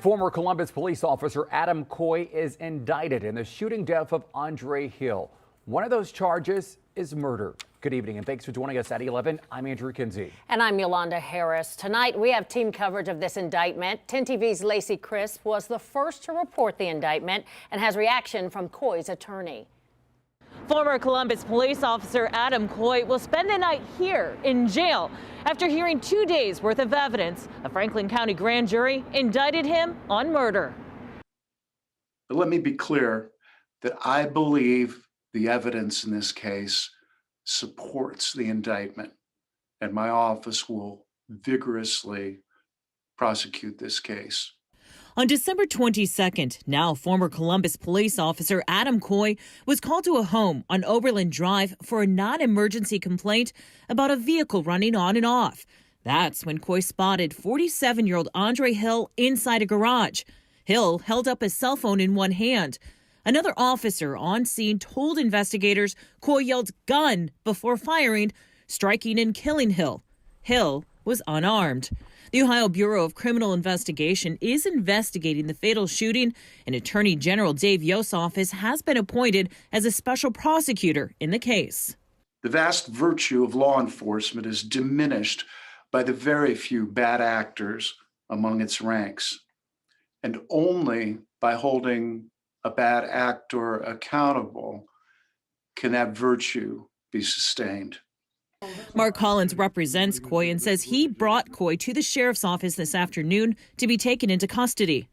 Former Columbus police officer Adam Coy is indicted in the shooting death of Andre Hill. One of those charges is murder. Good evening and thanks for joining us at 11. I'm Andrew Kinsey. And I'm Yolanda Harris. Tonight we have team coverage of this indictment. 10 TV's Lacey Crisp was the first to report the indictment and has reaction from Coy's attorney. Former Columbus police officer Adam Coy will spend the night here in jail after hearing 2 days worth of evidence. A Franklin County grand jury indicted him on murder. But let me be clear that I believe the evidence in this case supports the indictment, and my office will vigorously prosecute this case. On December 22nd, now former Columbus police officer Adam Coy was called to a home on Oberlin Drive for a non-emergency complaint about a vehicle running on and off. That's when Coy spotted 47-year-old Andre Hill inside a garage. Hill held up a cell phone in one hand. Another officer on scene told investigators Coy yelled "gun" before firing, striking and killing Hill. Hill was unarmed. The Ohio Bureau of Criminal Investigation is investigating the fatal shooting, and Attorney General Dave Yost's office has been appointed as a special prosecutor in the case. The vast virtue of law enforcement is diminished by the very few bad actors among its ranks, and only by holding a bad actor accountable can that virtue be sustained. Mark Collins represents Coy and says he brought Coy to the sheriff's office this afternoon to be taken into custody.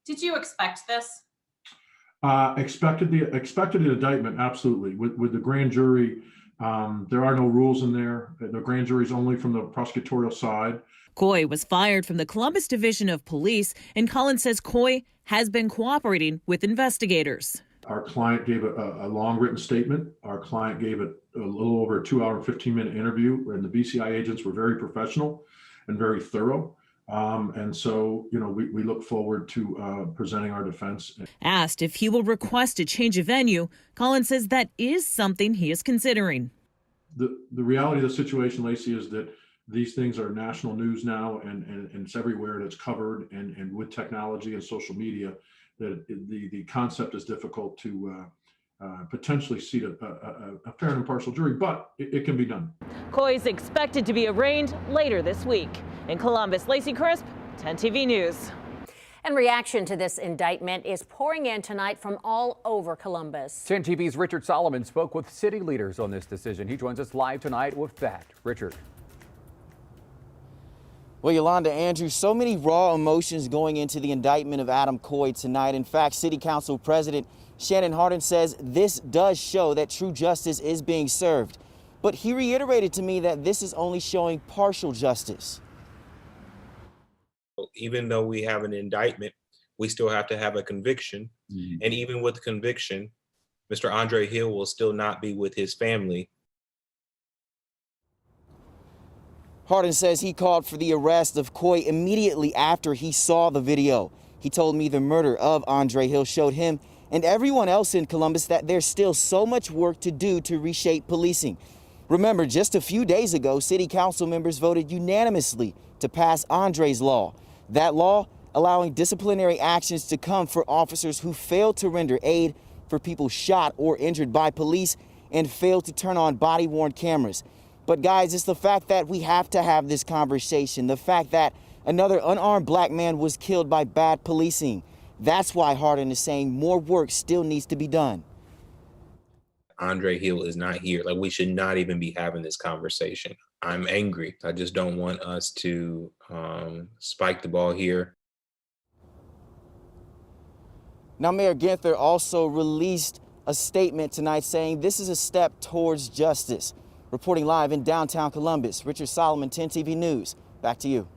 Did you expect this? Expected the indictment, absolutely. With the grand jury, there are no rules in there. The grand jury is only from the prosecutorial side. Coy was fired from the Columbus Division of Police, and Collins says Coy has been cooperating with investigators. Our client gave a long written statement. Our client gave a little over a 2-hour and 15-minute interview, and the BCI agents were very professional and very thorough. And so, we look forward to presenting our defense. Asked if he will request a change of venue, Collins says that is something he is considering. The reality of the situation, Lacey, is that these things are national news now, and it's everywhere that's covered, and with technology and social media, that the concept is difficult to potentially seat a fair and impartial jury, but it can be done. Coy is expected to be arraigned later this week. In Columbus, Lacey Crisp, 10 TV News. And reaction to this indictment is pouring in tonight from all over Columbus. 10 TV's Richard Solomon spoke with city leaders on this decision. He joins us live tonight with that. Richard. Well, Yolanda, Andrew, so many raw emotions going into the indictment of Adam Coy tonight. In fact, City Council President Shannon Hardin says this does show that true justice is being served. But he reiterated to me that this is only showing partial justice. Even though we have an indictment, we still have to have a conviction. And even with conviction, Mr. Andre Hill will still not be with his family. Hardin says he called for the arrest of Coy immediately after he saw the video. He told me the murder of Andre Hill showed him and everyone else in Columbus that there's still so much work to do to reshape policing. Remember, just a few days ago, city council members voted unanimously to pass Andre's law. That law allowing disciplinary actions to come for officers who failed to render aid, for people shot or injured by police, and failed to turn on body-worn cameras. But guys, it's the fact that we have to have this conversation, the fact that another unarmed black man was killed by bad policing. That's why Hardin is saying more work still needs to be done. Andre Hill is not here. Like, we should not even be having this conversation. I'm angry. I just don't want us to spike the ball here. Now, Mayor Ginther also released a statement tonight saying this is a step towards justice. Reporting live in downtown Columbus, Richard Solomon, 10 TV News. Back to you.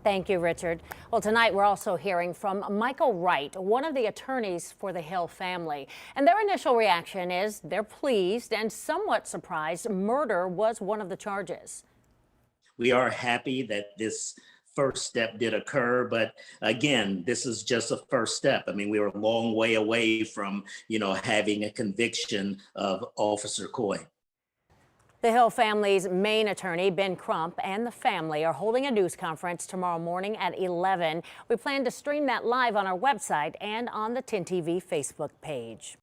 Thank you, Richard. Well, tonight we're also hearing from Michael Wright, one of the attorneys for the Hill family. And their initial reaction is they're pleased and somewhat surprised murder was one of the charges. We are happy that this first step did occur, but again, this is just a first step. I mean, we were a long way away from, having a conviction of Officer Coy. The Hill family's main attorney, Ben Crump, and the family are holding a news conference tomorrow morning at 11. We plan to stream that live on our website and on the 10 TV Facebook page.